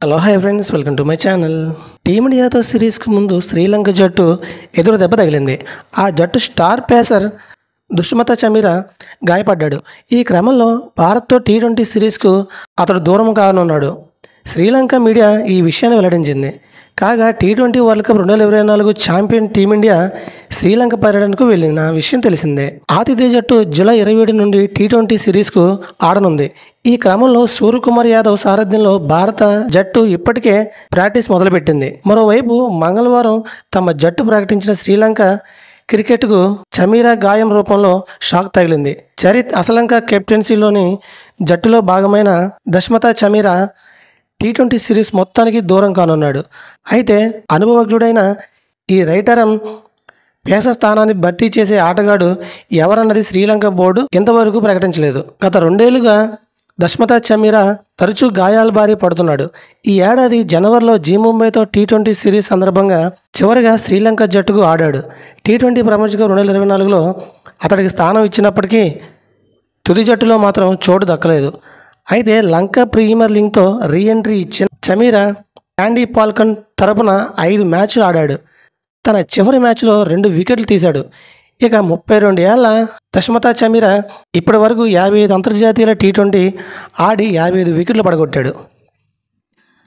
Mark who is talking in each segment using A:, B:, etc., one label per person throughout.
A: Hello hi friends, welcome to my channel. టీమిండియాతో సిరీస్కు ముందు శ్రీలంక జట్టు ఎదురు దెబ్బ తగిలింది. ఆ జట్టు స్టార్ పేసర్ దుష్మత చమీరా గాయపడ్డాడు. ఈ క్రమంలో భారత్తో టీ20 సిరీస్కు అతడు దూరం కానున్నాడు. శ్రీలంక మీడియా ఈ విషయాన్ని వెల్లడించింది. కాగా T20 world cup 2024 champion team India Sri Lanka పర్యటనకు వెళ్ళిన విషయం తెలిసిందే. ఆతిథ్య జట్టు జూలై 27 నుండి టీ20 సిరీస్కు ఆడనుంది. ఈ క్రమంలో సూర్యకుమార్ యాదవ్ సారథ్యంలో భారత జట్టు ఇప్పటికే ప్రాక్టీస్ మొదలుపెట్టింది. మరోవైపు మంగళవారం తమ జట్టు ప్రకటించిన శ్రీలంక క్రికెట్కు చమీరా గాయం రూపంలో షాక్ తగిలింది. చరిత్ అసలంక కెప్టెన్సీలోని జట్టులో భాగమైన దుష్మత చమీరా టీ20 సిరీస్ మొత్తానికి దూరం కానున్నాడు. అయితే అనుభవజ్ఞుడైన ఈ రైటరం పేసర్ స్థానాన్ని భర్తీ చేసే ఆటగాడు ఎవరన్నది శ్రీలంక బోర్డు ఇంతవరకు ప్రకటించలేదు. గత 2 ఏళ్లుగా దుష్మత చమీరా తరచూ గాయాల బారి పడుతున్నాడు. ఈ ఏడాది జనవరిలో ముంబైతో టీ20 సిరీస్ సందర్భంగా చివరిగా శ్రీలంక జట్టుకు ఆడాడు. టీ20 ప్రపంచ కప్ 2024లో అతడికి స్థానం ఇచ్చినప్పటికీ తుది జట్టులో మాత్రం చోటు దక్కలేదు. అయితే లంక ప్రీమియర్ లీగ్తో రీఎంట్రీ ఇచ్చిన చమీరా యాండీ పాల్కన్ తరపున 5 మ్యాచ్లు ఆడాడు. తన చివరి మ్యాచ్లో 2 వికెట్లు తీశాడు. ఇక 32 ఏళ్ల దుష్మత చమీరా ఇప్పటి వరకు 55 అంతర్జాతీయ టీ20 ఆడి 55 వికెట్లు పడగొట్టాడు.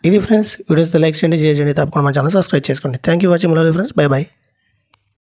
A: ఇది ఫ్రెండ్స్, వీడియోస్ లైక్ చేయండి, షేర్ చేయండి, తప్పకుండా మన ఛానల్ సబ్స్క్రైబ్ చేసుకోండి. Thank you watching friends. By by.